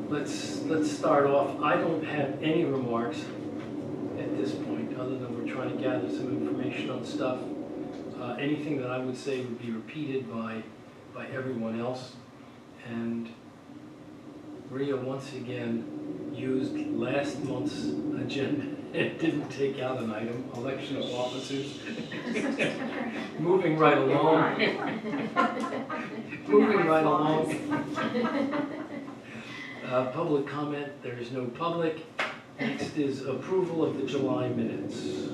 let's start off. I don't have any remarks at this point, other than we're trying to gather some information on stuff. Anything that I would say would be repeated by everyone else. And Rhea once again used last month's agenda and didn't take out an item, election of officers. Moving right along. Moving right along. Public comment, there is no public. Next is approval of the July minutes.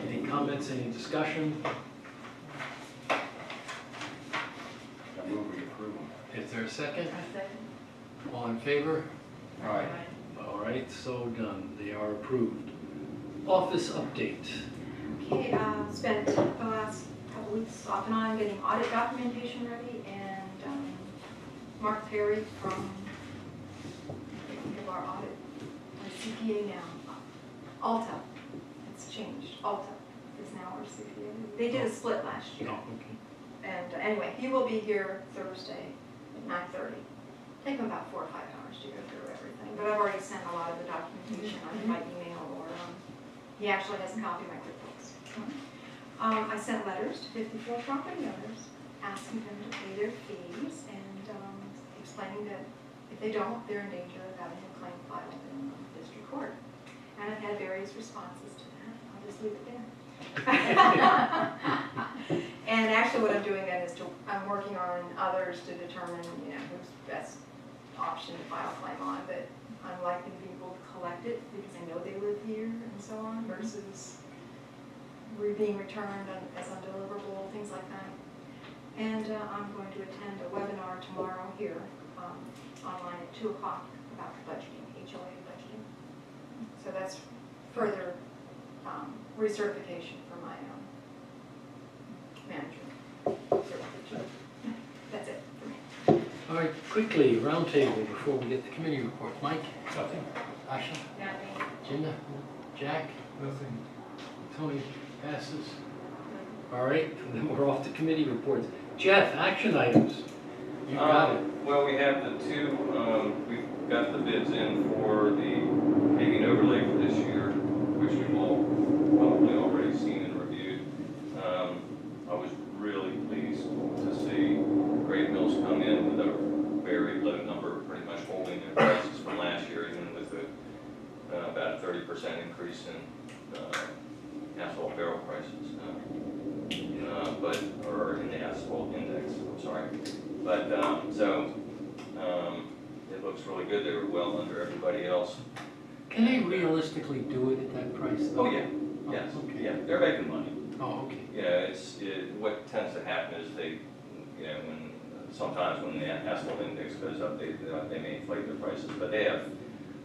Any comments, any discussion? I move we approve them. Is there a second? All in favor? Aye. All right, so done. They are approved. Office update. Okay, spent the last couple weeks off and on getting audit documentation ready, and Mark Perry from our audit, our CPA now, Alta, it's changed, Alta is now our CPA. They did a split last year. Oh, okay. And anyway, he will be here Thursday at 9:30. Take him about 4 or 5 hours to go through everything, but I've already sent a lot of the documentation either by email or he actually has a copy of my QuickBooks. I sent letters to 54 property owners asking them to pay their fees and explaining that if they don't, they're in danger of having a claim filed in district court. And I've had various responses to that. I'll just leave it there. And actually what I'm doing then is I'm working on others to determine, who's best option to file a claim on, but I'm likely to be able to collect it because I know they live here and so on versus being returned as undeliverable, things like that. And I'm going to attend a webinar tomorrow here online at 2 o'clock about budgeting, HOA budgeting. So that's further recertification for my manager certification. That's it for me. All right, quickly, roundtable before we get the committee reports. Mike? Nothing. Asha? Nothing. Jinda? Jack? Nothing. Tony passes. All right, and then we're off to committee reports. Jeff, action items. You got it. Well, we have the two, we've got the bids in for the paving overlay for this year, which you've all probably already seen and reviewed. I was really pleased to see Great Mills come in with a very low number, pretty much holding their prices from last year, even with about a 30% increase in asphalt barrel prices. Or in the asphalt index, I'm sorry. But, it looks really good. They were well under everybody else. Can they realistically do it at that price? Oh, yeah, yes, Okay. yeah, they're making money. Oh, okay. What tends to happen is sometimes when the asphalt index goes up, they may inflate their prices, but they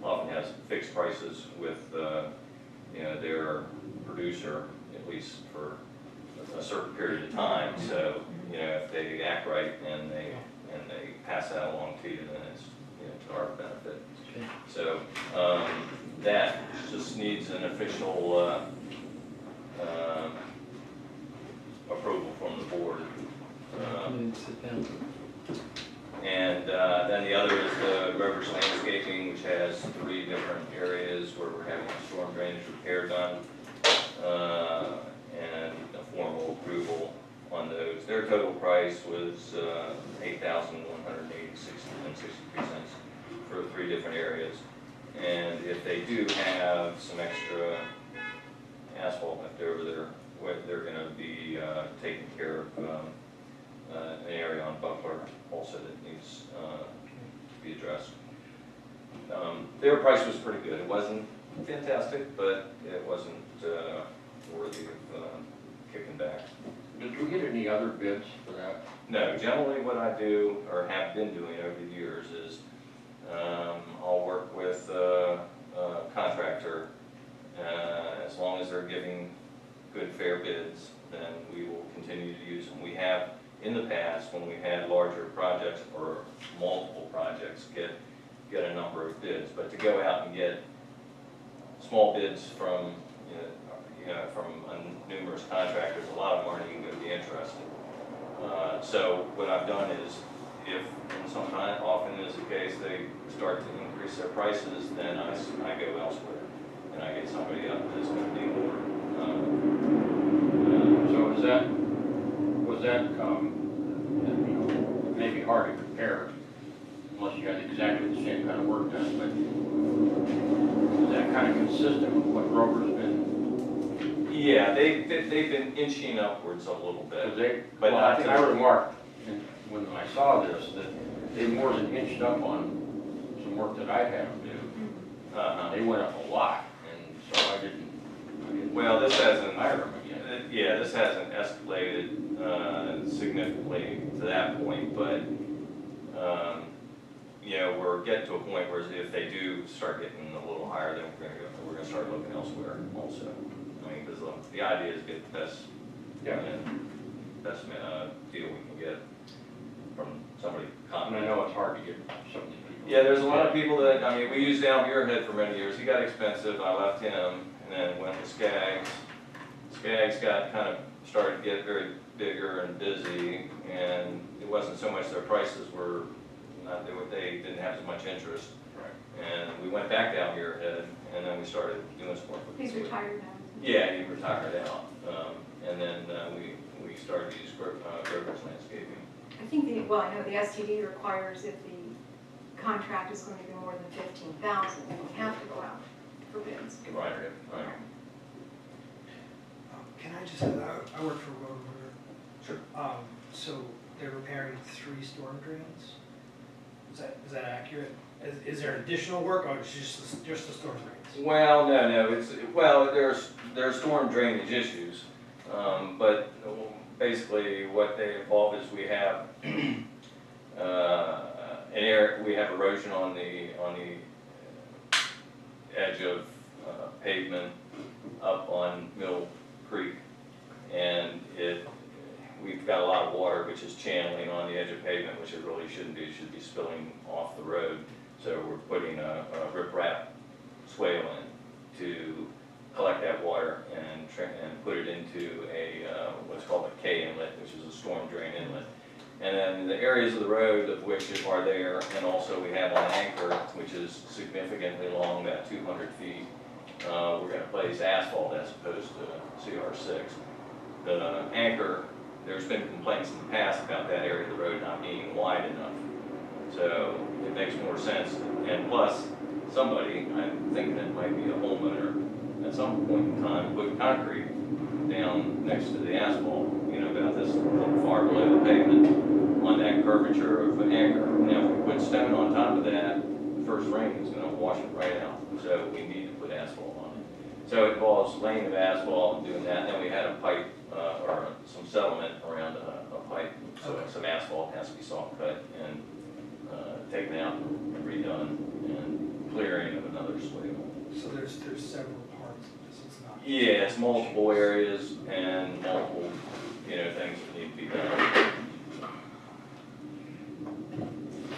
often have fixed prices with, their producer, at least for a certain period of time. So, if they act right and they pass that along to you, then it's to our benefit. Okay. So that just needs an official approval from the board. Sit down. And then the other is the Rivers Landscaping, which has 3 different areas where we're having storm drainage repair done, and a formal approval on those. Their total price was $8,186.63 for 3 different areas. And if they do have some extra asphalt left over there, they're going to be taking care of an area on Buckler also that needs to be addressed. Their price was pretty good. It wasn't fantastic, but it wasn't worthy of kicking back. Did we get any other bids for that? No, generally what I do, or have been doing over the years, is I'll work with a contractor. As long as they're giving good, fair bids, then we will continue to use them. We have, in the past, when we had larger projects or multiple projects, get a number of bids. But to go out and get small bids from numerous contractors, a lot of them aren't even going to be interested. So what I've done is, if, and sometimes, often is the case, they start to increase their prices, then I go elsewhere, and I get somebody up that's gonna be more, So was that, you know, it may be hard to compare unless you got exactly the same kind of work done, but is that kind of consistent with what Grover's been, yeah, they've been inching upwards a little because bit. but But I not think to- I remarked when I saw this, that they more than inched up on some work that I had to do. They went up a lot, and so I didn't Well, this hasn't, hire them again. yeah, this hasn't escalated significantly to that point, but, you know, we're getting to a point where if they do start getting a little higher, then we're gonna start looking elsewhere also. I mean, because the idea is get the best, Yeah. best deal we can get from somebody And competent. I know it's hard to get some of these people. Yeah, there's a lot of people that, I mean, we used Al Muirhead for many years. He got expensive, I left him, and then went to Skaggs. Skaggs got kind of, started to get very bigger and busy, and it wasn't so much their prices were, not, they didn't have as much interest. Right. And we went back to Al Muirhead, and then we started doing some work with. He's retired now. Yeah, he retired out, and then we started to use Grover's Landscaping. I think well, I know the STD requires if the contract is going to be more than 15,000, then we have to go out for bids. Right, right. Can I just, I work for Roto-Rooter. Sure. So they're repairing 3 storm drains? Is that accurate? Is there additional work, or is it just the storm drains? Well, no, there's storm drainage issues, but basically what they involve is we have we have erosion on the edge of pavement up on Middle Creek, and we've got a lot of water which is channeling on the edge of pavement, which it really shouldn't be. It should be spilling off the road. So we're putting a riprap swale in to collect that water and put it into a what's called a K inlet, which is a storm drain inlet. And then the areas of the road of which are there, and also we have on Anchor, which is significantly long, about 200 feet. We're going to place asphalt as opposed to CR6. The Anchor, there's been complaints in the past about that area of the road not being wide enough. So it makes more sense. And plus, somebody, I'm thinking it might be a homeowner, at some point in time, put concrete down next to the asphalt, you know, about this little far below the pavement on that curvature of an Anchor. Now, if we put stone on top of that, the first rain is going to wash it right out. So we need to put asphalt on it. So it involves laying of asphalt and doing that. Then we had a pipe or some settlement around a pipe. So some asphalt has to be soft cut and taken out and redone, and clearing of another swale. So there's several parts of this, it's not. Yeah, it's multiple areas and multiple, you know, things that need to be done.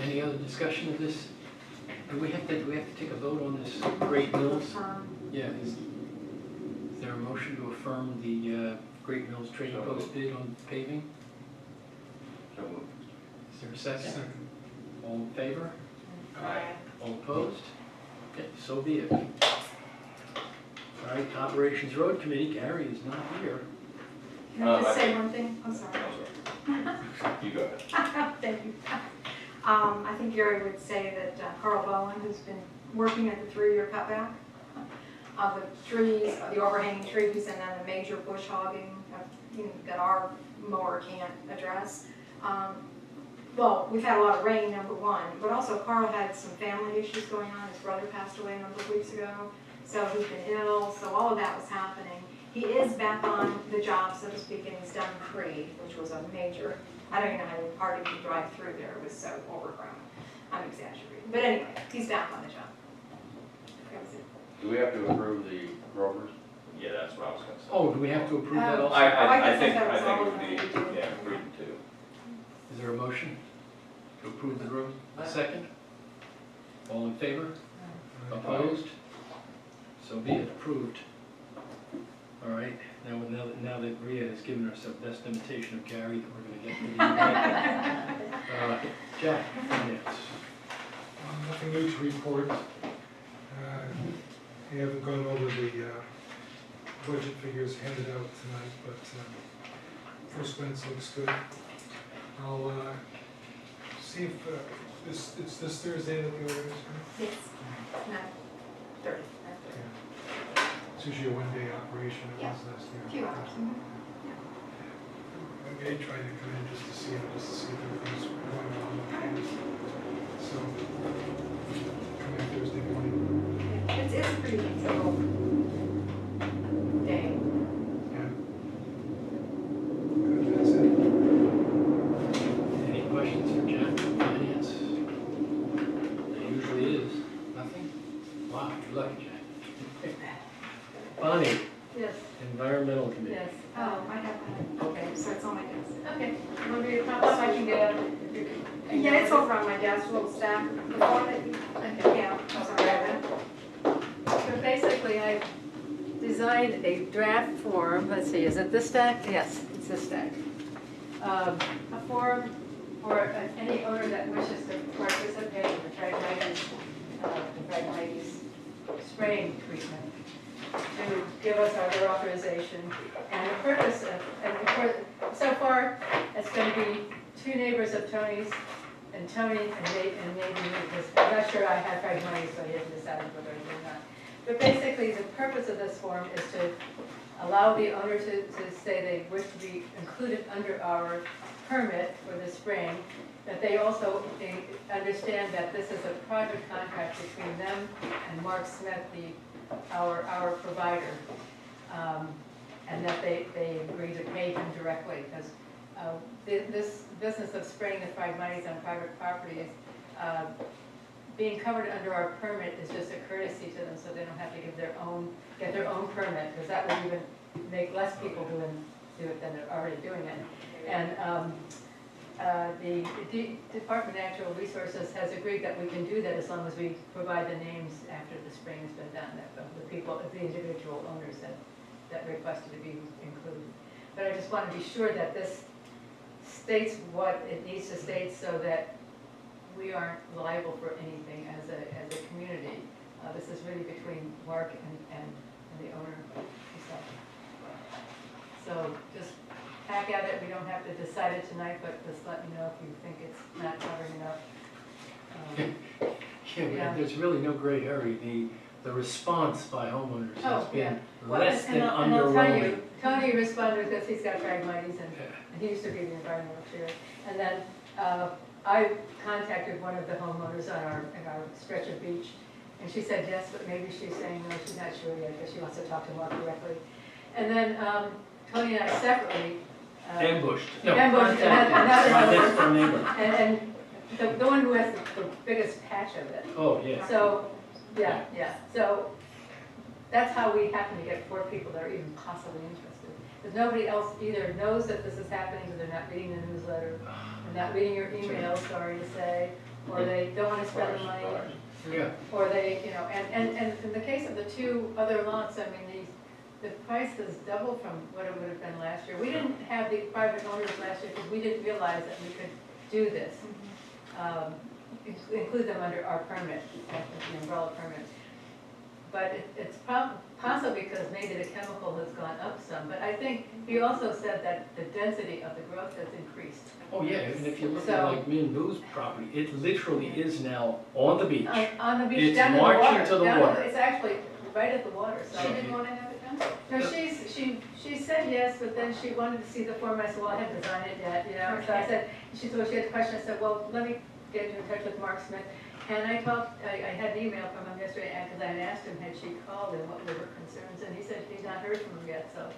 Any other discussion of this? Do we have to take a vote on this Great Mills? Yeah, is there a motion to affirm the Great Mills Trading Post bid on paving? So moved. Is there a second? All in favor? Aye. All opposed? Okay, so be it. All right, Operations Road Committee, Gary is not here. Can I just I say think- one thing? I'm sorry. You go ahead. Thank you. I think Gary would say that Carl Bowen, who's been working at the 3-year cutback of the trees, the overhanging trees, and then the major bush hogging that our mower can't address. Well, we've had a lot of rain, number one, but also Carl had some family issues going on. His brother passed away a number of weeks ago, so he's been ill, so all of that was happening. He is back on the job, so to speak, and he's done Creed, which was a major, I don't even know how hard he could drive through there, it was so overgrown. I'm exaggerating, but anyway, he's back on the job. That was it. Do we have to approve the Grovers? Yeah, that's what I was gonna say. Oh, do we have to approve that also? I think that was all it of would be, them we did. yeah, prudent too. Is there a motion to approve the road? A second? All in favor? Opposed? So be it, approved. All right, now that Rhea has given us the best imitation of Gary, we're gonna get to the, Jack, finance. Nothing new to report. I haven't gone over the budget figures handed out tonight, but first glance looks good. I'll see if it's this Thursday that the order is, right? Yes, not 30, not 30. Yeah. It's usually a one-day operation, it was last year. A few hours. Mhm. I may try to come in just to see if everything's going on. So, come in Thursday morning. Yeah, it's a pretty typical day. Yeah. Good, that's it. Any questions for Jack, finance? There usually is, nothing? Wow, you're lucky, Jack. Bonnie, Yes, environmental committee. yes. Oh, I have that. Okay, so it's on my desk. Okay, want me to come up, I can get up. Yeah, it's over on my desk, little stack. The form that you, yeah, I was on that. So basically, I designed a draft form, let's see, is it this stack? Yes, it's this stack. A form for any owner that wishes to participate in the Phragmites spraying treatment, to give us our authorization. And the purpose of, and of course, so far, it's going to be 2 neighbors of Tony's, and Tony and maybe me, because I'm not sure I have Phragmites, so he hasn't decided whether I do or not. But basically, the purpose of this form is to allow the owner to say they wish to be included under our permit for the spraying, that they also understand that this is a private contract between them and Mark Smith, our provider, and that they agree to pay him directly, because this business of spraying the Phragmites on private properties, being covered under our permit is just a courtesy to them, so they don't have to get their own permit, because that would even make less people do it than they're already doing it. And the Department of Natural Resources has agreed that we can do that as long as we provide the names after the spraying has been done, that the people, the individual owners that requested to be included. But I just want to be sure that this states what it needs to state, so that we aren't liable for anything as a community. This is really between Mark and the owner himself. So just hack at it. We don't have to decide it tonight, but just let me know if you think it's not covering enough. Yeah, there's really no gray area. The response by homeowners has been Well, less than and I'll tell you, underwhelming. Tony responded because he's got Phragmites, and he used to be the environmental chair. And then I contacted one of the homeowners on our stretch of beach, and she said yes, but maybe she's saying no, she's not sure yet, because she wants to talk to Mark directly. And then Tony and I separately Ambushed. No, ambushed contacted. My next door another neighbor. and the one who has the biggest patch of it. Oh, yeah. So, yeah. So that's how we happen to get 4 people that are even possibly interested. Because nobody else either knows that this is happening, because they're not reading the newsletter, they're not reading your emails, sorry to say, or they don't want to spend the money, Yeah. or they, and in the case of the 2 other lots, I mean, the price has doubled from what it would have been last year. We didn't have the private owners last year because we didn't realize that we could do this. Include them under our permit, the umbrella permit. But it's possible because maybe the chemical has gone up some. But I think he also said that the density of the growth has increased. Oh, yeah, and if you look at So- like Min Boo's property, it literally is now on the beach. On the beach, It's down to the marching water. to the down water. It's actually right at the water, so. She didn't want to have it done? No, she said yes, but then she wanted to see the form. I said, well, I haven't designed it yet, So I said, she had a question. I said, well, let me get in touch with Mark Smith. And I had an email from him yesterday, because I had asked him, had she called and what were her concerns, and he said he's not heard from him yet, so.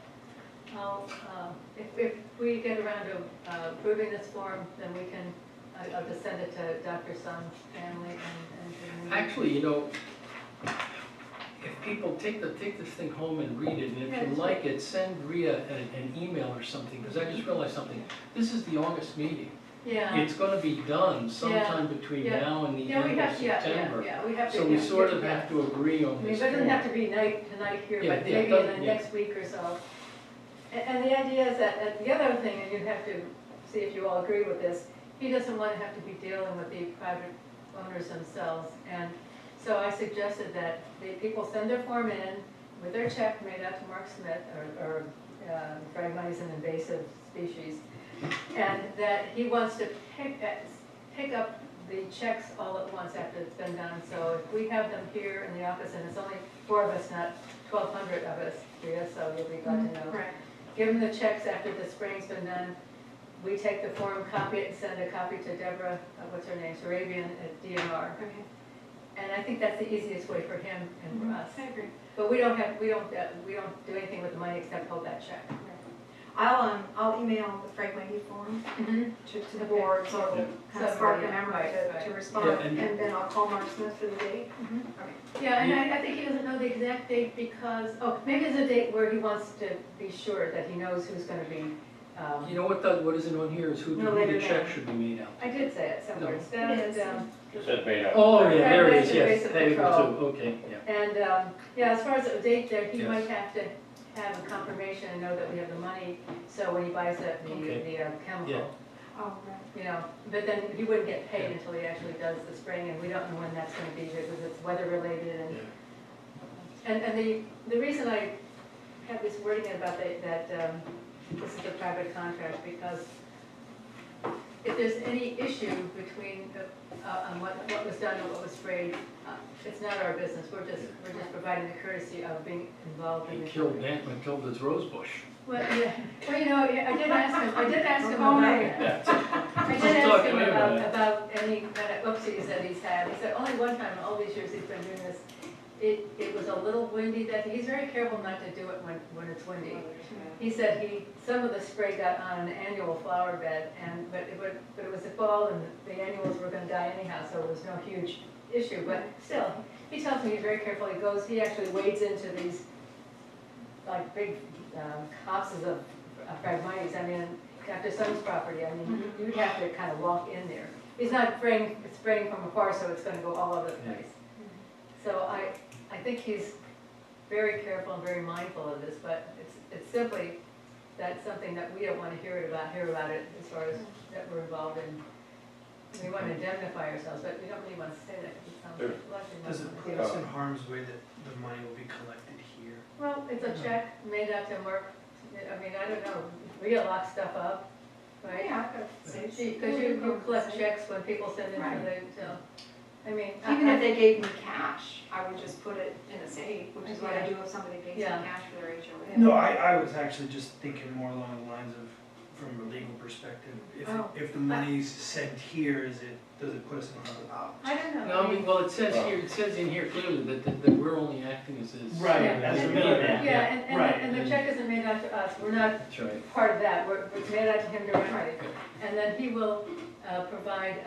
If we get around to approving this form, then we can, I'll just send it to Dr. Sun's family and. Actually, if people take this thing home and read it, and if Yeah, you that's like right. it, send Rhea an email or something, because I just realized something. This is the August meeting. Yeah, It's gonna be done sometime between yeah. now and the yeah, we end of have, yeah, September. yeah, we have to. So we yeah, sort of yeah. have to agree I on mean, this it doesn't have form. to be tonight here, Yeah, but yeah, maybe in doesn't- the yeah. next week or so. And the idea is that, the other thing, and you'd have to see if you all agree with this, he doesn't want to have to be dealing with the private owners themselves. And so I suggested that the people send their form in with their check made out to Mark Smith, or Phragmites an invasive species, and that he wants to pick up the checks all at once after it's been done. So if we have them here in the office, and it's only 4 of us, not 1,200 of us here, so you'll be glad to know. Right. Give them the checks after the spraying's been done. We take the form, copy it, and send a copy to Deborah, what's her name, Sarabian at DNR. Okay. And I think that's the easiest way for him and for us. I agree. But we don't do anything with the money except hold that check. I'll email the Frank Wendy form to the board, so it'll kind of So, spark a yeah, memory right. to respond. Yeah, and- And then I'll call Mark Smith for the date. Yeah, and I think he doesn't know the exact date because, maybe there's a date where he wants to be sure that he knows who's gonna be, You know what isn't on here is who No who later the check than. should be made out. I did say it somewhere, No. it's down It at, is. It says made out. Oh, yeah, there it is, Right, yes, basic table control. 2, okay, yeah. and, yeah, as far as the date there, he Yes. might have to have a confirmation and know that we have the money, so when he buys the Okay. chemical. Yeah. Oh, right. You know, but then he wouldn't get paid until he actually does the spraying, and we don't know when that's gonna be, because it's weather related and. Yeah. And the reason I have this wording about that this is a private contract, because if there's any issue between, on what was done and what was sprayed, it's not our business, we're just providing the courtesy of being involved in He the. killed Matilda's rose bush. Well, yeah, well, you know, I did ask him Oh, about that. I did ask him about any kind of oopsies that he's had. He said only one time in all these years he's been doing this, it was a little windy that, he's very careful not to do it when it's windy. He said some of the spray got on an annual flower bed, but it was the fall and the annuals were gonna die anyhow, so it was no huge issue, but still, he tells me he's very careful. He actually wades into these like big copses of Phragmites. I mean, after Sun's property, I mean, you'd have to kind of walk in there. He's not spraying from afar, so it's gonna go all over the place. So I think he's very careful and very mindful of this, but it's simply, that's something that we don't want to hear about it as far as that we're involved in. We want to indemnify ourselves, but we don't really want to say that because it sounds like. Does it put us in harm's way that the money will be collected here? Well, it's a check made out to Mark. I mean, I don't know, we lock stuff up, right? Yeah, I've got safes. Because you collect checks when people send in for the, so, I mean. Even if they gave me cash, I would just put it in a safe, which is what I do if somebody pays me Yeah. cash for their HOA. No, I was actually just thinking more along the lines of, from a legal perspective, Oh. if the money's sent here, does it put us in harm's way? I don't know. No, I mean, well, it says in here clearly that we're only acting as. Right, as a And- middleman. Yeah, Right. and the check isn't made out to us, we're not That's right. part of that, it's made out to him directly. And then he will provide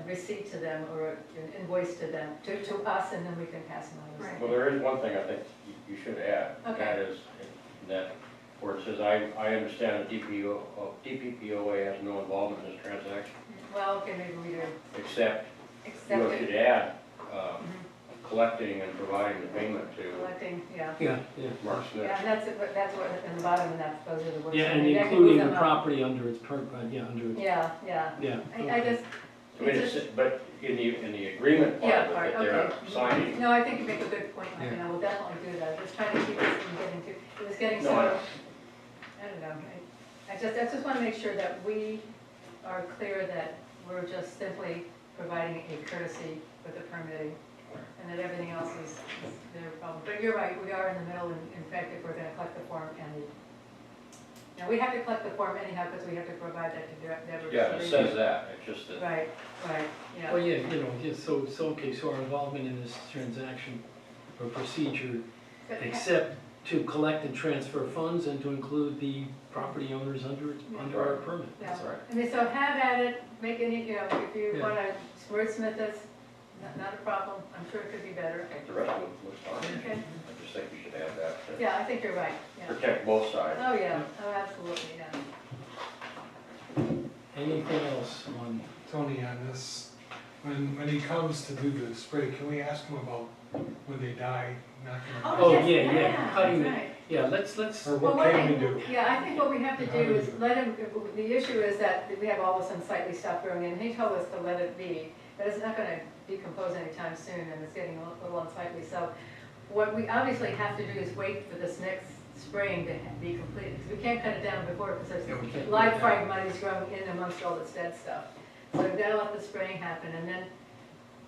receipt to them or an invoice to them, to us, and then we can pass them on. Right. Well, there is one thing I think you should add. Okay. That is, that where it says, I understand the DPPOA has no involvement in this transaction, Well, okay, maybe we do, except accept you it, should add, collecting and providing the payment to collecting, yeah. Yeah, yeah. Mark Smith. Yeah, and that's what, in the bottom, and those are the words. Yeah, I and mean, that can including move the them up. property under its under its, Yeah, yeah, yeah. I just, I mean, but in the agreement part Yeah, of it, part, that they're okay. signing, no, I think you make a good point, Mike, and I will definitely do that, just trying to keep this from getting too, it was getting No, so, I don't know, I just want to make sure that we are clear that we're just simply providing a courtesy with the permitting, and that everything else is their problem. But you're right, we are in the middle, and in fact, if we're gonna collect the form, now, we have to collect the form anyhow, because we have to provide that to Deborah. yeah, it says that, it's just that, Right, yeah. Well, yeah, so okay, so our involvement in this transaction or procedure, But- except to collect and transfer funds and to include the property owners under our permit. Yeah. that's right. I mean, so have at it, make any, if you Yeah. want to wordsmith this, not a problem, I'm sure it could be better. I think the rest of it looks fine. Okay. I just think you should add that to Yeah, I think you're right, yeah. protect both sides. Oh, yeah, oh, absolutely, yeah. Anything else on, Tony, on this, when he comes to do the spray, can we ask him about when they die, not gonna? Oh, yes, yeah, cutting that's it. right. yeah, let's, Or Well, what can we what do? Yeah, I think what we have to How do do we is do it? let him, the issue is that we have all this unsightly stuff growing in. He told us to let it be, but it's not gonna decompose anytime soon, and it's getting a little unsightly. So what we obviously have to do is wait for this next spraying to be completed, because we can't cut it down before, because Yeah, we can't there's do live that. fragmites growing in amongst all this dead stuff. So we've gotta let the spraying happen, and then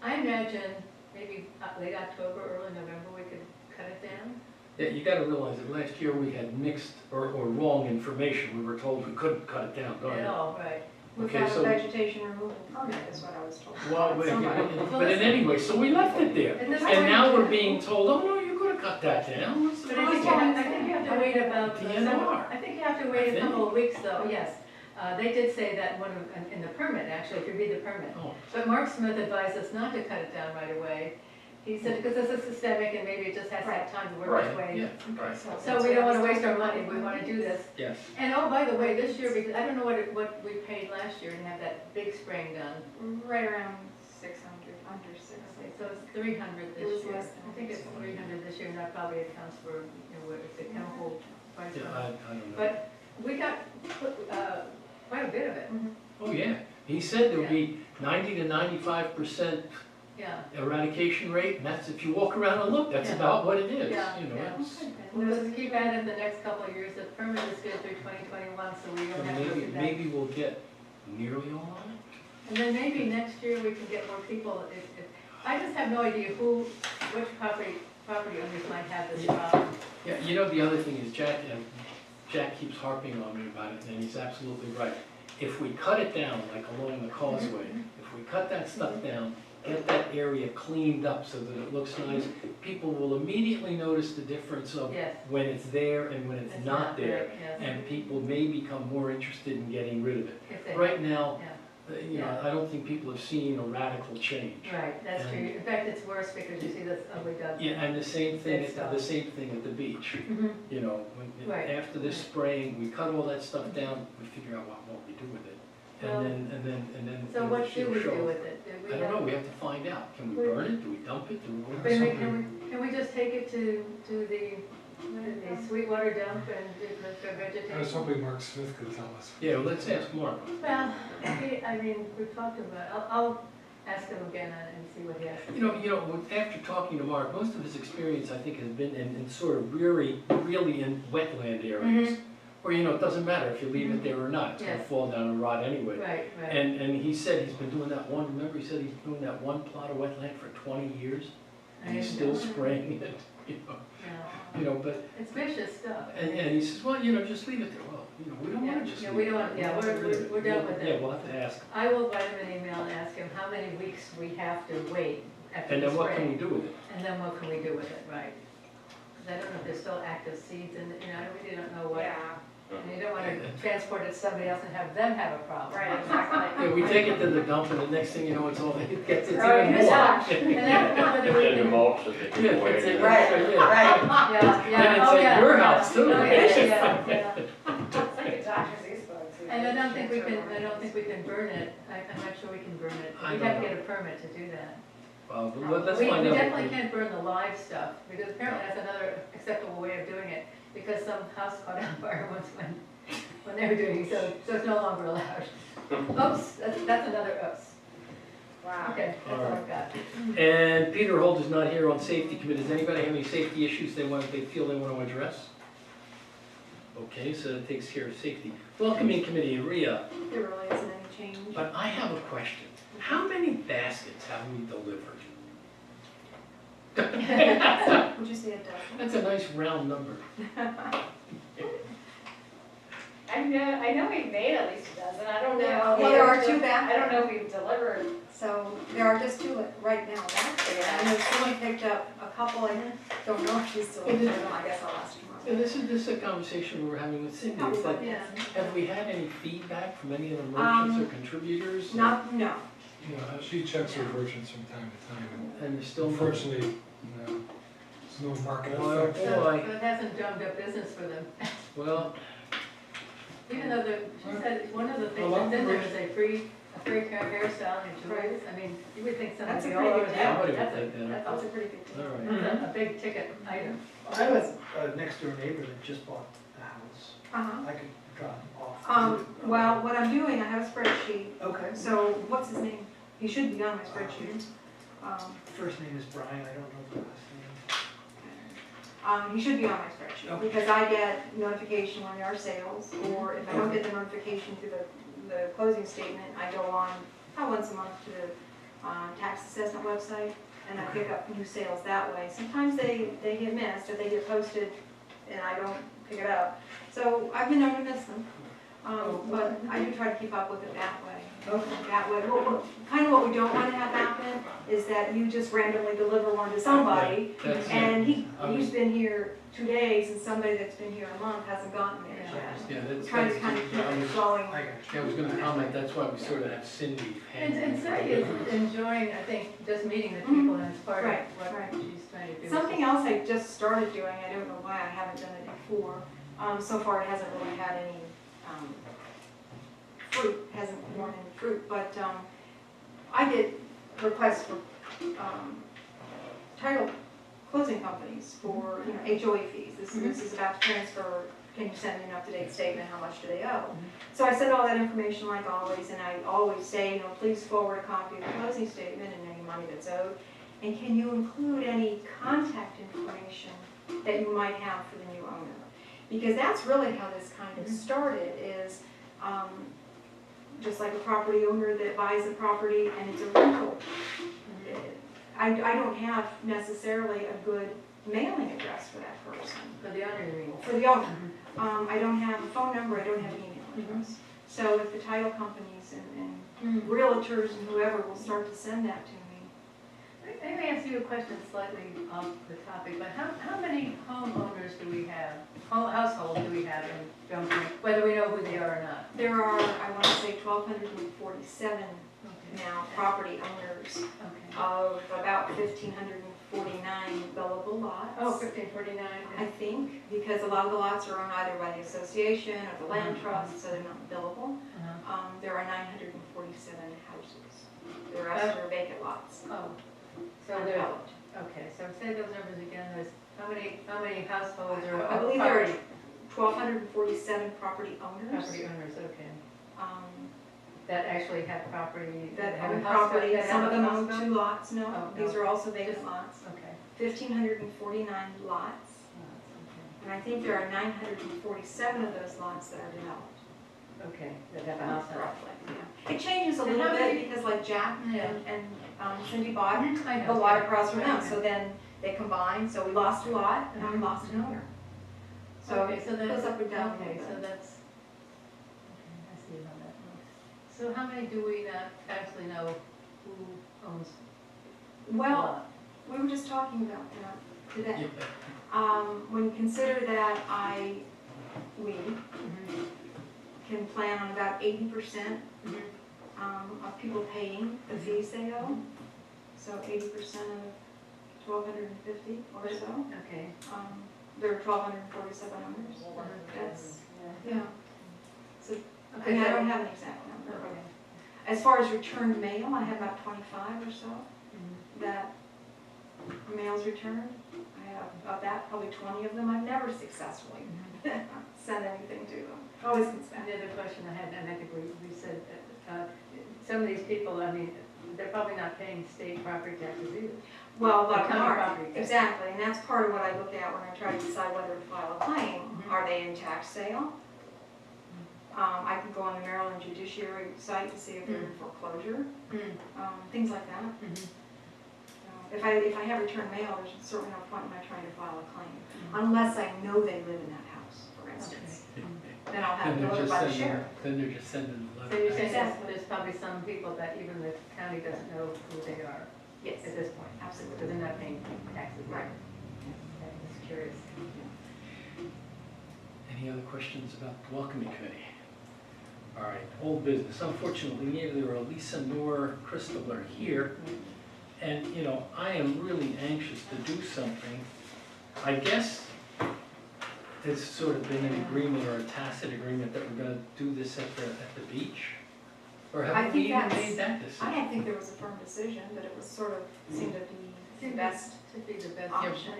I imagine maybe late October, early November, we could cut it down. yeah, you gotta realize that last year we had mixed or wrong information. We were told we couldn't cut it down, go At ahead. all, right. We've Okay, got a so- vegetation removal permit, is what I was told. Well, Somebody. but in any way, so we left it there. And this And now way- we're being told, oh, no, you could have cut that down. What's the But I think, problem? I think you have to wait about, DNR. I think you have to wait a couple of weeks though, yes. They did say that one of, in the permit, actually, if you read the permit. Oh, But Mark Smith advised us not to cut it down right away. He said, because this is systemic and maybe it just has to have time to work its way. yeah, right, So we don't wanna waste our money, we wanna do this. yes. And oh, by the way, this year, because I don't know what we paid last year to have that big spraying done. Right around 600, under 600. Okay, so it's 300 It was this year. less than I think it's 300 this year, and that probably accounts for, what, if the chemical price Yeah, went up. I don't know. But we got, quite a bit of it, Oh, yeah. He said there'll be 90 to 95% yeah. eradication rate, and that's, if you walk around and look, that's Yeah. about what it is, Yeah, you know. yeah. it's- We'll just keep at it the next couple of years. The permit is good through 2021, so we don't have to Maybe, do that. maybe we'll get nearly all of it. And then maybe next year we can get more people. I just have no idea which property owners might have this problem. Yeah, you know, the other thing is Jack keeps harping on me about it, and he's absolutely right. If we cut it down, like along the causeway, if we cut that stuff down, get that area cleaned up so that it looks nice, people will immediately notice the difference of Yes. when it's there and when it's not there. Yes. And people may become more interested in getting rid of it. If they- Right now, Yeah. you know, I don't think people have seen a radical change. Right, that's true. In fact, it's worse because you see this ugly duck. Yeah, and the same thing, Dead stuff. the same thing at the beach. Mhm. You know, when, Right. after this spraying, we cut all that stuff down, we figure out what we do with it. Well, And then. So what do we it'll show. do with it? Do we I don't know, have- we have to find out. Can we burn it? Do we dump it? Do we? Wait a minute, can we just take it to the Sweetwater dump and do the I was vegetation? hoping Mark Smith could tell us. Yeah, well, let's ask Mark. Well, I mean, we've talked about it. I'll ask him again and see what he has to say. You know, after talking to Mark, most of his experience, I think, has been in sort of really in wetland areas. Where, you know, it doesn't matter if you leave it there or not, it's gonna Yes. fall down and rot anyway. Right, right. And he said he's been doing that one, remember he said he's doing that one plot of wetland for 20 years? And he's still spraying it, Yeah. you know, but, It's vicious stuff. and he says, well, you know, just leave it there. Well, you know, we don't wanna Yeah, just yeah, leave we it don't- there. yeah, We want we're- rid of it. we're done with it. Yeah, we'll have to ask him. I will write him an email and ask him how many weeks we have to wait after And the then what can spray. we do with it? And then what can we do with it, right? 'Cause I don't know if there's still active seeds in it, you know, I really don't know what. Yeah, And you don't wanna transport it to somebody else and have them have a problem. right, exactly. Yeah, we take it to the dump and the next thing you know, it's all, it gets, it's Throwing even it more. out. And I don't know whether we It's in the can. mulch that they Yeah, keep away. it's in- Right, yeah. right. Yeah, yeah, And it's oh, at yeah, your yeah. house, too. Oh, yeah, yeah, yeah. It's like a Dr. Seuss book. so And I you don't think we transfer can, I don't think we can burn it. I'm not sure we can burn it. I We'd don't have to know. get a permit to do that. Well, but let's We find out. definitely can't burn the live stuff, because apparently that's another acceptable way of doing it, because some house caught on fire once when they were doing it, so it's no longer allowed. Oops, that's another oops. Wow. Okay, that's all I've got. And Peter Holt is not here on safety committee. Does anybody have any safety issues they feel they want to address? Okay, so that takes care of safety. Welcoming committee, Rhea, There really isn't any change. but I have a question. How many baskets have we delivered? Would you say a dozen? That's a nice round number. I know we've made at least a dozen, I don't know. No, well, there are two back I don't there. know if we've delivered. So there are just two right now back there. And then someone picked up a couple, I don't know if she's still in there, I guess I'll ask Yeah, tomorrow. this is a conversation we were having with Cindy. It's like, Yeah. have we had any feedback from any of the merchants or contributors? Not, no. You know, she checks her versions from time to time, And there's still and no. unfortunately, there's no market Well, effect. boy. But it hasn't drummed up business for them. Well, Even though she said, one of the things Well, that's in there is a free hairstyle and jewelry. I mean, you would think somebody That's a would be all pretty over big that. Somebody would That's take that up. That's a pretty big deal. All right. a big ticket item. I have a next door neighbor that just bought the house. Uh-huh. I could drop him off. Well, what I'm doing, I have a spreadsheet, Okay. so what's his name? He should be on my spreadsheet. First name is Brian, I don't know the last name. He should be on my spreadsheet, Okay. because I get notification when there are sales, or if I don't get the notification through the closing statement, I go on, once a month to the tax assessment website, and I pick up new sales that way. Sometimes they get missed, or they get posted, and I don't pick it up. So I've been known to miss them, but I do try to keep up with it that way. That way, kind of what we don't want to have happen is that you just randomly deliver one to somebody, That's- and I was- he's been here 2 days, and somebody that's been here a month hasn't gotten it yet. Yeah, that's. Trying to kind of keep it flowing. I got Yeah, I was gonna comment, that's why we sort of have Cindy. And Cindy is enjoying, I think, just meeting the people, and it's part of Right, what right. she's trying to do. Something else I just started doing, I don't know why I haven't done it before, so far it hasn't really had any fruit, hasn't borne any fruit, but I get requests for title closing companies for, HOA fees. This is about to transfer, can you send me an up-to-date statement, how much do they owe? So I send all that information like always, and I always say, please forward a copy of the closing statement and any money that's owed. And can you include any contact information that you might have for the new owner? Because that's really how this kind of started, is just like a property owner that buys a property and it's a rental. I don't have necessarily a good mailing address for that person, For the owner, you mean? for the owner. I don't have a phone number, I don't have an email address. So if the title companies and realtors and whoever will start to send that to me. Let me ask you a question slightly off the topic, but how many homeowners do we have, households do we have in Jones Point, whether we know who they are or not? There are, I want to say, 1,247 Okay. now property owners Okay. of about 1,549 billable lots. Oh, 1549. I think, because a lot of the lots are owned either by the association or the land trust, so they're not billable. There are 947 houses. The rest are vacant lots. Oh, so there's, Undeveloped. okay, so say those numbers again, there's, how many households are? I believe there are 1,247 property owners. Property owners, okay, um, that actually have property. That have a own house property, that some have of a them house own bill? 2 lots, no, Oh, these no. are also vacant Just- lots. Okay. 1,549 lots, Okay. and I think there are 947 of those lots that are developed. Okay, that have a house on it. Roughly, yeah. It changes a And little how bit many- because like Jack Yeah. and Cindy bought I the know. lot across from them, Right. so then they combined, so we lost a lot and we lost an owner. So Okay, so it that's, goes up and down a okay, little so bit. that's, okay, I see how that looks. So how many do we not actually know who owns the Well, lot? we were just talking about that today. Yeah. When you consider that we Mhm. can plan on about 80% Mhm. of people paying the fees they owe. So 80% of 1,250 or so. Okay. There are 1,247 owners. That's, yeah. So, I Okay, mean, I so- don't have an exact number. Okay. As far as returned mail, I have about 25 or so Mhm. that mails returned. I have, of that, probably 20 of them I've never successfully sent anything to them. Always comes back. The other question I had, and I think we said, some of these people, I mean, they're probably not paying state property taxes either. Well, a lot of them County are, property tax. exactly, and that's part of what I look at when I try to decide whether to file a claim. Mhm. Are they in tax sale? I can go on the Maryland Judiciary site to see if they're in foreclosure, things like that. Mhm. If I have returned mail, there's certainly no point in my trying to file a claim, unless I know they live in that house, for instance. Then I'll have it Then they're delivered just by the sending, sheriff. then they're just sending the So letter you're back. saying there's, Exactly. there's probably some people that even the county doesn't know who they are Yes, at this point, absolutely. because they're not paying taxes. Right. Okay, just curious. Any other questions about the welcoming committee? All right, old business. Unfortunately, neither Lisa nor Crystal are here. And, I am really anxious to do something. I guess there's sort of been an agreement or a tacit agreement that we're gonna do this at the beach? Or I haven't we think even that's- made that I decision? don't think there was a firm decision, but it was sort of, seemed to be the best To be the best option.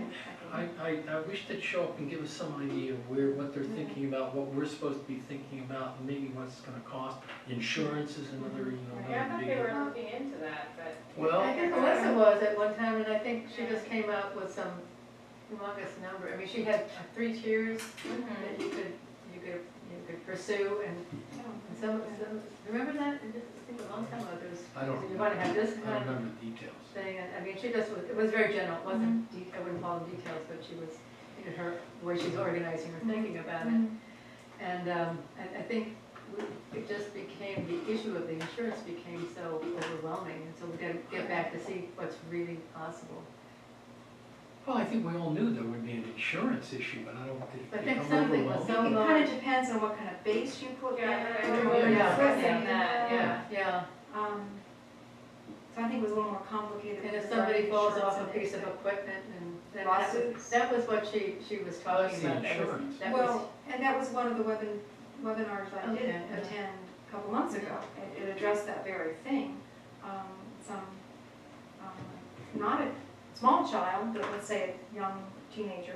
option. I wish they'd show up and give us some idea of what they're thinking about, what we're supposed to be thinking about, and maybe what it's gonna cost. Insurance is another, Yeah, I another thought big. they were looking into that, but. Well, I think Alyssa was at one time, and I think she just came out with some humongous number. I mean, she had 3 tiers that you could pursue, and some, remember that? I think a long time ago, there was, I don't, you want to have this I don't kind of remember the details. thing, and I mean, she just, it was very general, it wasn't, I wouldn't call them details, but she was, her, the way she's organizing her thinking about it. And I think it just became, the issue of the insurance became so overwhelming, and so we gotta get back to see what's really possible. Well, I think we all knew there would be an insurance issue, but I don't think I it think become something was overwhelming. so It kind of depends on what kind of base you put Yeah, down. I or remember what we you're discussing flipping. that, yeah. Yeah, So I think it was a little more complicated. and if with somebody the falls insurance off a and piece of everything. equipment, and then Lawsuits. that was what she was Well, that's talking the about. That was- insurance. That was, Well, and that was one of the webinars I did Okay, yeah. attend a couple months ago. It addressed that very thing. Not a small child, but let's say a young teenager,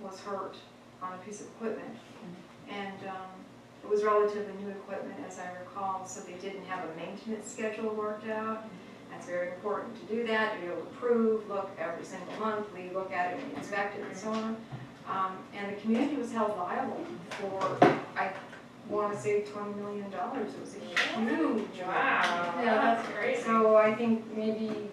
was hurt on a piece of equipment. And it was relatively new equipment, as I recall, so they didn't have a maintenance schedule worked out. That's very important to do that, to be able to prove, look, every single month, we look at it, we inspect it, and so on. And the community was held liable for, I want to say $20 million. It was a huge. Wow, Yeah, that's crazy. So I think maybe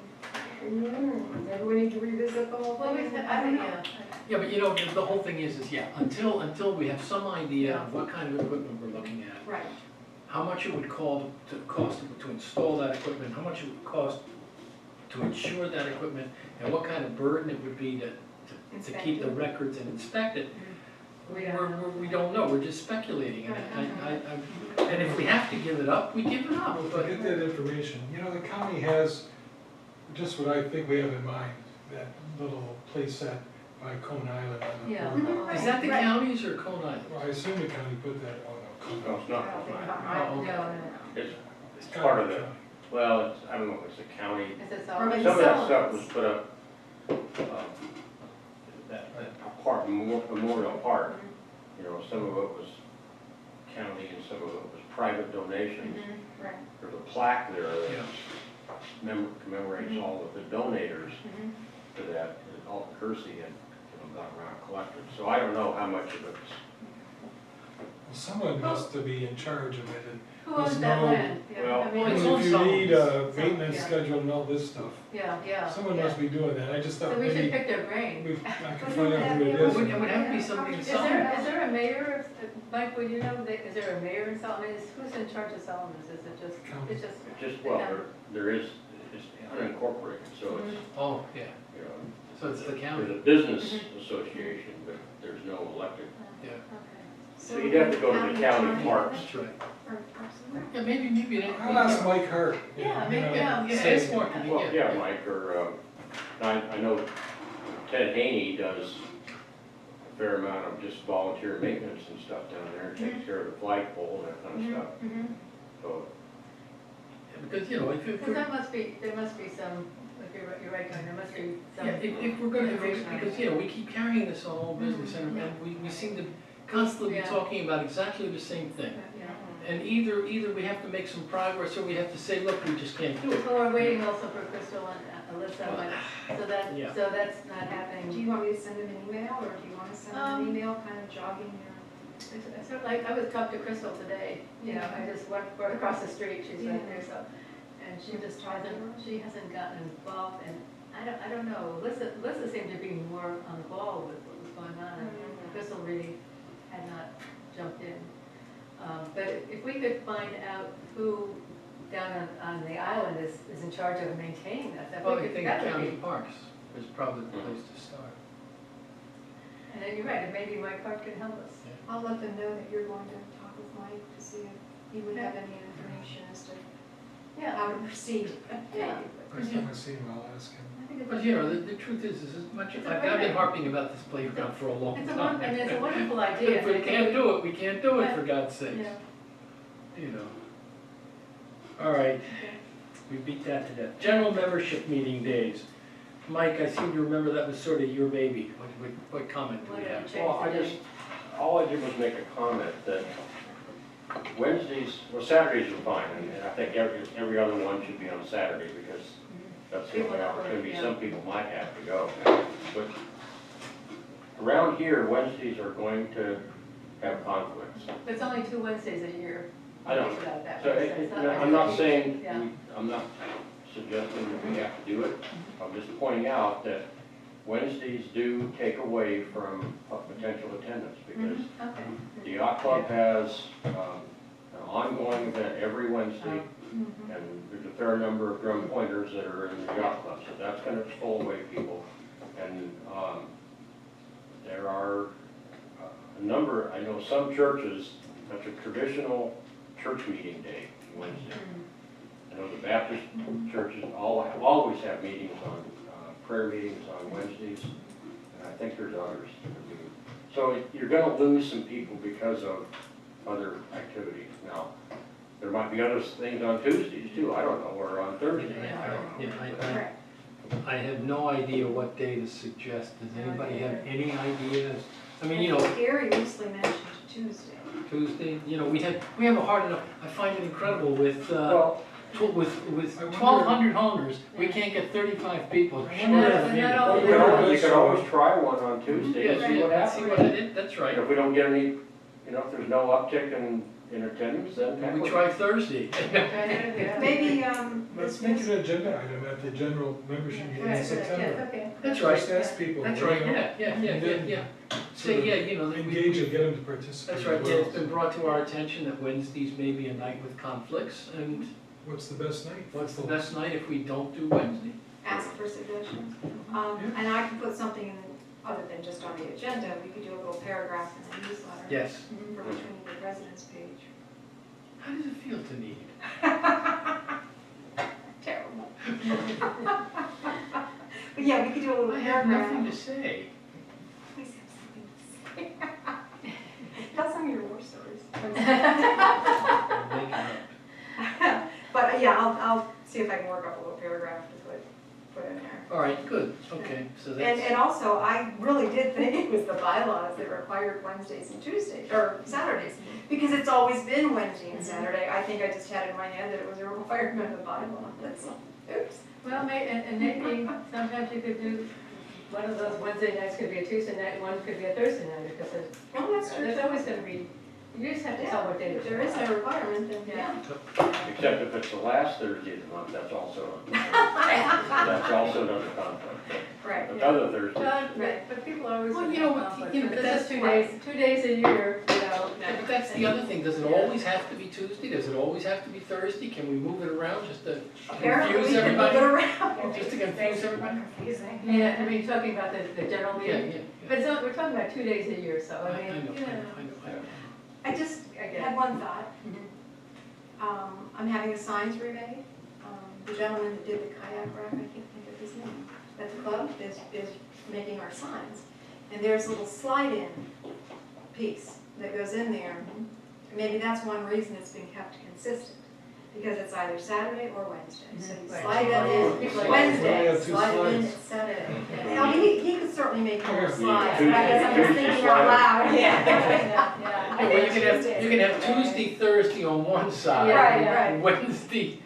we need to revisit the whole well, thing. I don't know. Yeah, but the whole thing is yeah, until we have some idea of what kind of equipment we're looking at, Right. how much it would cost to install that equipment, how much it would cost to insure that equipment, and what kind of burden it would be to Inspect keep the it. records and inspect it. We don't know. We don't know, we're just speculating, and if we have to give it up, we give it up, Well, but. to get that information, the county has just what I think we have in mind, that little place set by Cone Island on the Yeah. boardwalk. Is that the Right. counties or Cone Island? Well, I assume the county put that, oh no, Cone No, Island. it's not, it's not. Oh, okay. No, It's part of the, well, it's, I don't know if it's the county. no. Is it Or maybe Some of that some. stuff was put up, that park, Memorial Park, some of it was county and some of it was private donations. Right. There's a plaque there that Yeah. commemorates all of the donators to that, and Alton Kersey had, gone around collected. So I don't know how much of it's, Well, someone has to be in charge of it, and Who owns that no- land? Yeah, well, I mean, it's if on you need a Some, maintenance yeah. schedule and all this stuff, yeah. someone yeah. must be doing that, I just So thought we should maybe pick their brain. I can find out who it It is. would have to be somebody in Is Solomon. there a mayor, Mike, would you know, is there a mayor in Solomon? Who's in charge of Solomon's? Is it just, County. it's just? just, well, there is, it's unincorporated, so it's, Oh, yeah, you know, so it's the there's county, a business association, but there's no elected. yeah, So you'd have to go to the county parks. that's right. Or Parks and Rec. Yeah, maybe it. I'll ask Mike Hart. Yeah, you maybe, know, yeah. Yeah, it's more, Well, yeah, Mike, or, I know Ted Haney does a fair amount of just volunteer maintenance and stuff down there, and takes care of the flagpole and that kind of stuff, so. Because, if Because we're, that must be, there must be some, if you're right, Glenn, there must be some. yeah, if we're gonna, information on it. because, we keep carrying this on all business, and we seem to constantly be Yeah. talking about exactly the same thing. Yeah. And either we have to make some progress, or we have to say, look, we just can't do it. Well, we're waiting also for Crystal and Alyssa, Yeah. so that's not Do happening. you want me to send him an email, or do you want to send him an email kind of jogging your? It's sort of like, I was talking to Crystal today, I just went across the street, she's right there, so, and she just hasn't gotten involved, and I don't know, Alyssa seemed to be more on the ball with what was going on, and Crystal really had not jumped in. But if we could find out who down on the island is in charge of maintaining that, Well, we I could, think that would county be, parks is probably the place to start. and then you're right, and maybe Mike Clark can help us. I'll let them know that you're going to talk with Mike to see if he would have any information as to Yeah, how to proceed. yeah. Next time I see him, I'll ask him. I think But you know, the truth is as much, It's a I've been perfect- harping about this playground for a long It's a time. and it's a wonderful idea. If we can't do it, we can't do it, for God's sakes, Yeah. you know. All right, we beat that to death. General membership meeting days. Mike, I seem to remember that was sort of your baby. What comment do we have? Well, all I did was make a comment that Wednesdays, well, Saturdays are fine, and I think every other one should be on Saturday, because that's the only opportunity some people might have to go. But around here, Wednesdays are going to have conflicts. But it's only 2 Wednesdays a year. I know. Think about it that So way, it's not like I'm not huge. saying, Yeah. I'm not suggesting that we have to do it. I'm just pointing out that Wednesdays do take away from potential attendance, because Okay. the yacht club has an ongoing event every Wednesday, and there's a fair number of drum pointers that are in the yacht club, so that's gonna pull away people. And there are a number, I know some churches, that's a traditional church meeting day, Wednesday. I know the Baptist churches always have meetings on, prayer meetings on Wednesdays, and I think there's others that do. So you're gonna lose some people because of other activities. Now, there might be other things on Tuesdays too, I don't know, or on Thursdays, I don't know. Yeah, I have no idea what day to suggest. Does anybody have any ideas? I mean, you know, Gary loosely mentioned Tuesday. Tuesday, you know, we have a hard enough, I find it incredible with, Well, with I wonder- 1,200 homeowners, we can't get 35 people. I Short wonder of if- a meeting. Not all- you can always try one on Tuesday and see what Yeah, see happens. what it is, that's right. If we don't get any, you know, if there's no uptick in attendance, then heck We with it. try Thursday. Maybe, Let's make it an agenda item at the general membership meeting in Right, September. okay. That's right. Just ask people. That's you right, know, yeah. Say, yeah, you know, that we- Engage and get them to participate. That's right, as yeah, well. it's been brought to our attention that Wednesdays may be a night with conflicts, and What's the best night? what's the best night if we don't do Wednesday? ask for suggestions. And I can put something in, other than just on the agenda, we could do a little paragraph in the newsletter. Yes. For which we need the residence page. How does it feel to need? Terrible. But yeah, we could do a little I have nothing paragraph. to say. Please have something to say. Tell some of your war stories. I'm making up. But yeah, I'll see if I can work up a little paragraph to put in there. All right, good, okay, so And that's, also, I really did think it was the bylaws that required Wednesdays and Tuesdays, or Saturdays, because it's always been Wednesday and Saturday. I think I just had in my head that it was a requirement of the bylaw, that's all. Oops. Well, and maybe sometimes you could do, one of those Wednesday nights could be a Tuesday night, one could be a Thursday night, because No, that's true. there's always gonna be, you just have to tell what day If to there is no requirement, then yeah. Except if it's the last Thursday of the month, that's also another conflict. Right. But the other Thursdays, Well, but people are always. Well, gonna you know, have what, conflict. you know, If but it's just that's- 2 days a year, you know. but that's the other thing, does it always have to be Tuesday? Does it always have to be Thursday? Can we move it around just to Apparently, we confuse can move it everybody? around. Just to confuse everybody? Confusing. Yeah, I mean, talking about the general Yeah, meeting, yeah. but it's not, we're talking about 2 days a year, so I I mean, know, you know. I know. I just I get had it. one thought. Mhm. I'm having the signs remade. The gentleman that did the kayak rack, I can't think of his name, at the club is making our signs. And there's a little slide-in piece that goes in there. Maybe that's one reason it's been kept consistent, because it's either Saturday or Wednesday. So you Right. slide it Oh, in slides. Wednesday, Yeah, two slide it in slides. Saturday. Yeah. Now, he could certainly make more Yeah. slides, Tuesday- but I guess I'm just Tuesday thinking out slide. loud. Yeah. Yeah, well, you can have Tuesday, Thursday on one side. Right, right. Wednesday,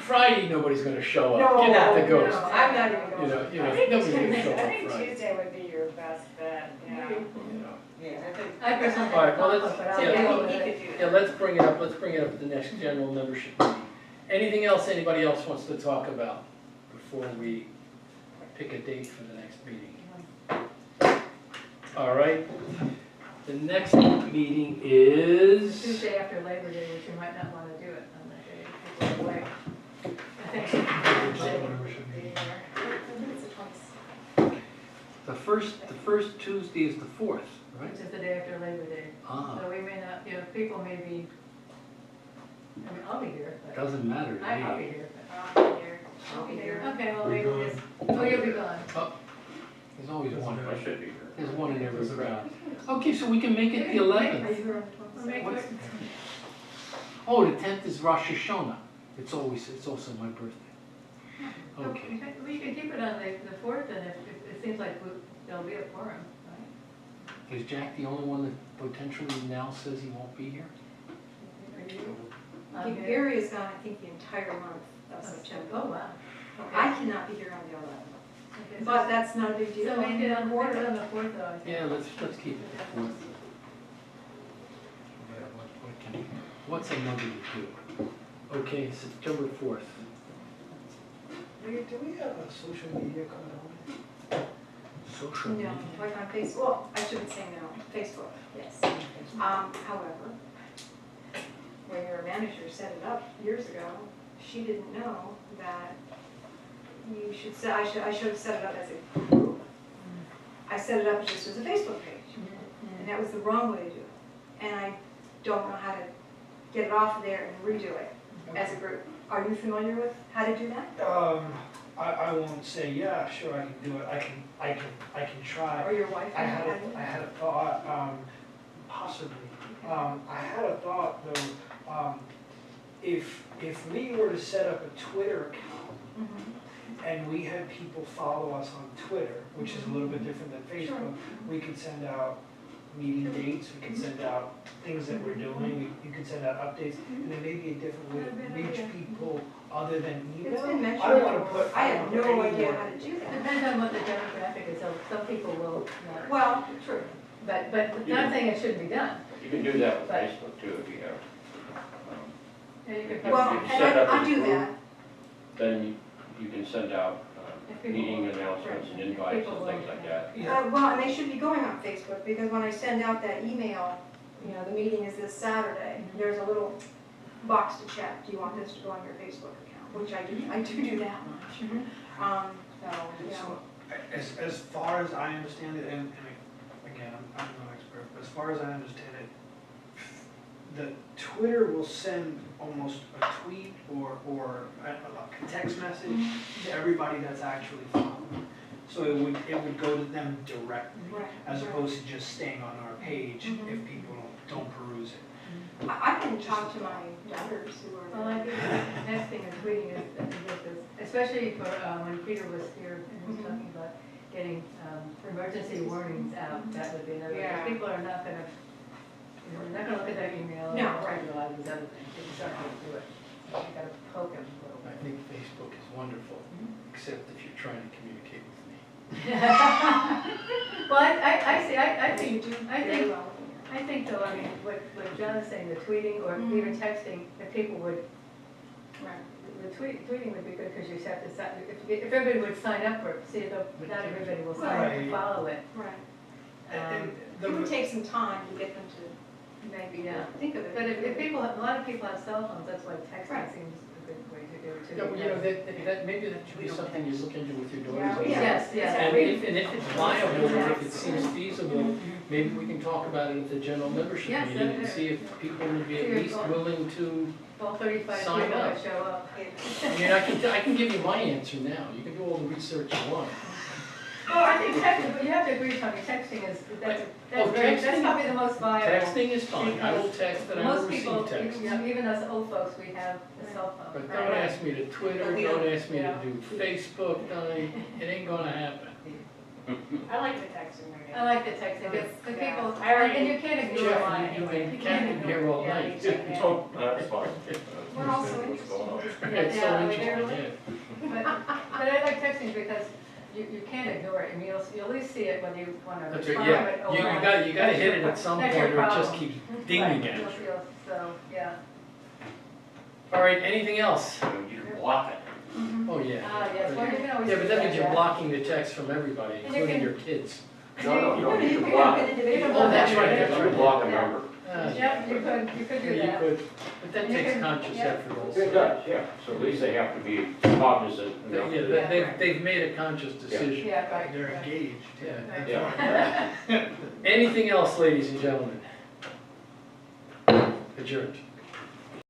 Friday, nobody's gonna show No, up. Get out the no, ghost. I'm not even You going. know, I think nobody's gonna Tuesday, show up I think Friday. Tuesday would be your best bet, yeah. You know. Yeah, I think. I personally All right, have well, a let's- conflict, but I'll yeah, deal He with could it. do Yeah, that. let's bring it up at the next general membership meeting. Anything else anybody else wants to talk about before we pick a date for the next meeting? All right, the next meeting is, Tuesday after Labor Day, which you might not want to do it on that day, if people are away. I think. General membership meeting. the first Tuesday is the 4th, right? Which is the day after Labor Day. Ah, So we may not, you know, people may be, I mean, I'll be here, but doesn't matter to I'll be me. here, but. I'll be here. I'll be here. Okay, well, We're maybe going. this, oh, you'll be gone. There's always one. I should be here. There's one in every crowd. Okay, so we can make it the Are 11th. you here on We'll the make twenty-second? it- Oh, the 10th is Rosh Hashanah. It's also my birthday. Okay. We can keep it on the fourth, and if it seems like there'll be a forum, right? Is Jack the only one that potentially now says he won't be here? Are you? I'm here. Gary is gone, I think, the entire month of September. Oh, wow. I cannot be here on the 11th, Okay, but that's not a big deal. So make it on Order. the fourth, though, I think. Yeah, let's keep it the 4th. What's another to do? Okay, September 4th. Wait, do we have a social media coming on? Social No, media. like on Facebook, well, I shouldn't say no, Facebook, yes. However, when your manager set it up years ago, she didn't know that you should set, I should have set it up as a group. I set it up just as a Facebook page, and that was the wrong way to do it. And I don't know how to get it off of there and redo it as a group. Are you familiar with how to do that? I won't say, yeah, sure, I can do it, I can try. Or your wife? I had know how to do it? I had a thought, possibly. I had a thought though, if we were to set up a Twitter account Mhm. and we had people follow us on Twitter, which is a little bit different than Facebook, we could send out meeting dates, we could send out things that we're doing, you could send out updates, and there may be a different way to reach people other than email. It's been mentioned I don't wanna before. put. I don't have wanna put no any idea more- how to do that. Depends on what the demographic is, so some people will not. Well, true. But not saying it shouldn't be done. You can do that with But- Facebook too, if you have. Yeah, you could Well, post you it. set and up I a do group, that. Then you can send out If people- meeting announcements and invites People and things will- like that. Yeah. Well, and they should be going on Facebook, because when I send out that email, the meeting is this Saturday, there's a little box to check, do you want this to go on your Facebook account? Which I do that much. So, yeah. So, as far as I understand it, and again, I'm no expert, but as far as I understand it, the Twitter will send almost a tweet or a text message to everybody that's actually following. So it would go to them directly, Right, as right. opposed to just staying on our page Mhm. if people don't peruse it. I can talk to my daughters who are. Well, I think the next thing is tweeting is, especially for, when Peter was here and was talking about getting, emergency warnings out, that would be another, Yeah. people are not gonna, they're not gonna look at their email, and No, try right. to do a lot of these other things, they just aren't gonna do it. You gotta poke them a little I bit. think Facebook is wonderful, except if you're trying to communicate with me. Well, I see, I You think, do I very think, well. I think though, I mean, what John is saying, the tweeting or Mhm. even texting, if people would, Right. the tweeting would be good, because you just have to, if everybody would sign up for it, see, not everybody will sign up and Right. follow it. Right. And It would take some time to get them to maybe Yeah. think of it. But if people, a lot of people have cell phones, that's why texting Right. seems a good way to do it too. Yeah, well, maybe that should be something you look into with your daughters. Yeah. Yes, yes. And if it's viable, and if it seems feasible, maybe we can talk about it at the general membership Yes, meeting and that'd see if people would be at least willing to, All 35 Sign people up. that show up. I mean, I can give you my answer now. You can do all the research you want. Oh, I think texting, but you have to agree, Tony, texting is, that's texting- that's probably the most viable. Texting is fine. I will text and I will Most people, receive text. even us old folks, we have the cell phone. But don't ask me to Twitter, don't ask me to Yeah. do Facebook, it ain't gonna happen. I like the texting right I like the texting, because the Yeah. people, I already- and you can't ignore Jeff, mine you anyway. can camp in here all Yeah, night. you can. Oh, that's fine. We're also What's going on? It's so Yeah, interesting, they're- yeah. But I like texting because you can't ignore it, I mean, you'll at least see it whether you want to That's respond right, to it yeah. or You not. gotta hit it at some point That's your or it just problem. keeps Right, dinging at you. So, yeah. All right, anything else? You can block it. Oh, yeah. Ah, yes, well, you can always. Yeah, but do that means you're yeah. blocking the text from everybody, And you including can- your kids. No, you You can can block have it. an individual. Oh, that's right, You that's can right. block a number. Ah, Yep, you could do Yeah, you that. could, but that You takes can- conscious yeah. effort also. It does, yeah. So at least they have to be cognizant. enough. Yeah, they've made a conscious decision. Yeah, right. They're right. engaged. Yeah. Yeah. Anything else, ladies and gentlemen? Adjourned.